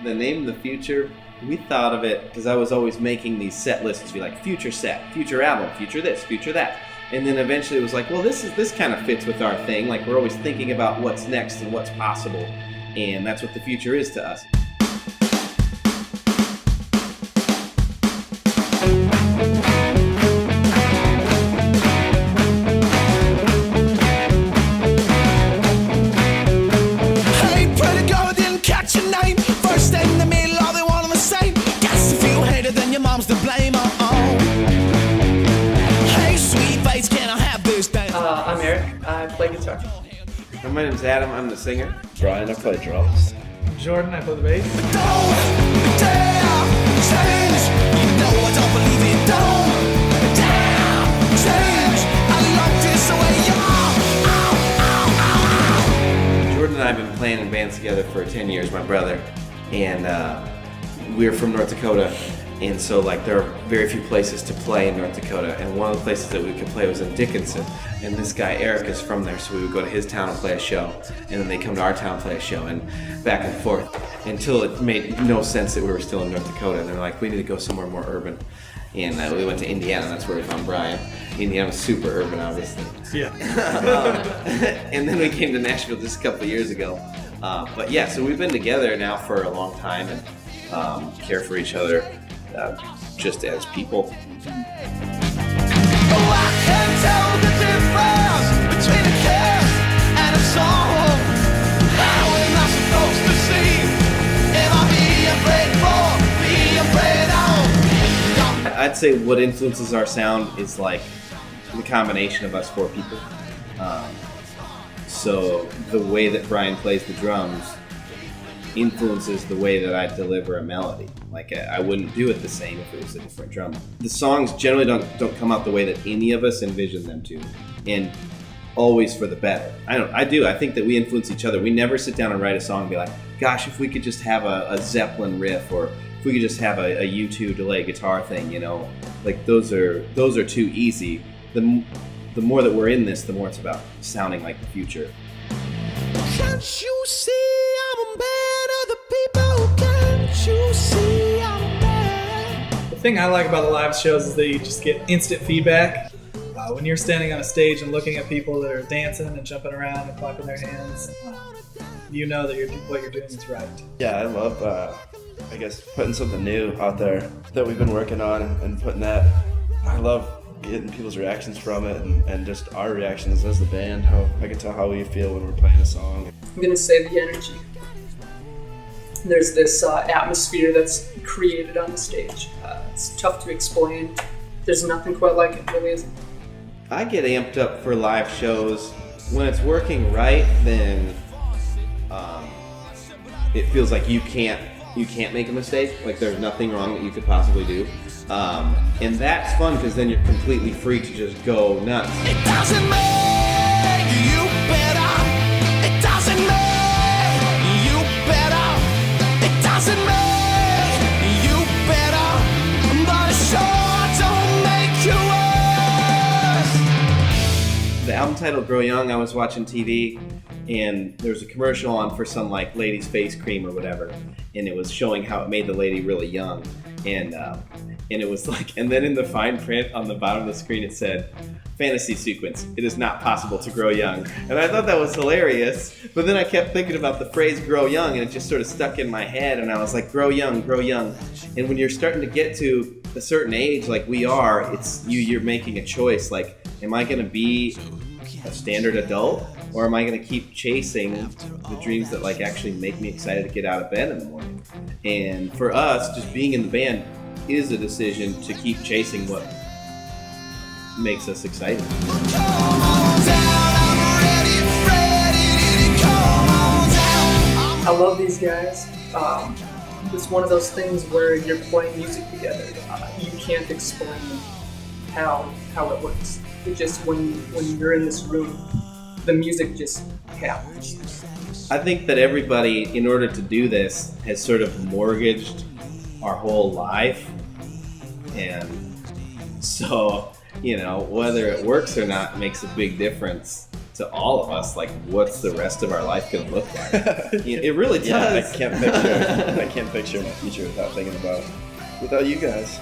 the name The Future, we thought of it because I was always making these set lists to be like future set, future album, future this, future that. And then eventually it was like, well, this kind of fits with our thing. Like we're always thinking about what's next and what's possible. And that's what the future is to us. I'm Eric. I play guitar. My name's Adam. I'm the singer. Brian, I play drums. Jordan, I play the bass. Jordan and I have been playing in bands together for 10 years, my brother, and we're from North Dakota. And so like there are very few places to play in North Dakota, and one of the places that we could play was in Dickinson. And this guy Eric is from there, so we would go to his town and play a show, and then they come to our town and play a show, and back and forth until it made no sense that we were still in North Dakota. And they're like, we need to go somewhere more urban. And we went to Indiana, and that's where we found Brian. Indiana was super urban, obviously. Yeah. And then we came to Nashville just a couple of years ago. But yeah, so we've been together now for a long time and care for each other. Just as people. Oh, I can tell the difference between a kiss and a song. How am I supposed to see? Am I being played for, being played on? I'd say what influences our sound is like the combination of us four people. So the way that Brian plays the drums influences the way that I deliver a melody. Like I wouldn't do it the same if it was a different drum. The songs generally don't come out the way that any of us envision them to, and always for the better. I think that we influence each other. We never sit down and write a song and be like, gosh, if we could just have a Zeppelin riff, or if we could just have a U2 delay guitar thing, you know, like those are too easy. The more that we're in this, the more it's about sounding like the future. Can't you see I'm a man of the people? Can't you see I'm a man? The thing I like about the live shows is that you just get instant feedback. When you're standing on a stage and looking at people that are dancing and jumping around and clapping their hands, you know that what you're doing is right. Yeah, I love, I guess, putting something new out there that we've been working on and putting that. I love getting people's reactions from it and just our reactions as the band. How I can tell how we feel when we're playing a song. I'm going to say the energy. There's this atmosphere that's created on the stage. It's tough to explain. There's nothing quite like it, really isn't. I get amped up for live shows. When it's working right, then it feels like you can't make a mistake. Like there's nothing wrong that you could possibly do. And that's fun because then you're completely free to just go nuts. It doesn't make you better. It doesn't make you better. It doesn't make you better. But it sure don't make you worse. The album title Grow Young, I was watching TV and there was a commercial on for some like lady's face cream or whatever, and it was showing how it made the lady really young. And it was like, and then in the fine print on the bottom of the screen it said, fantasy sequence, it is not possible to grow young. And I thought that was hilarious, but then I kept thinking about the phrase grow young and it just sort of stuck in my head, and I was like, grow young, grow young. And when you're starting to get to a certain age like we are, it's you're making a choice, like, am I gonna be a standard adult, or am I gonna keep chasing the dreams that like actually make me excited to get out of bed in the morning? And for us, just being in the band is a decision to keep chasing what makes us excited. I love these guys. It's one of those things where you're playing music together. You can't explain how it works. It just when you're in this room, the music just happens. I think that everybody, in order to do this, has sort of mortgaged our whole life. And so, you know, whether it works or not makes a big difference to all of us, like, what's the rest of our life going to look like? It really does. Yeah, I can't picture my future without you guys.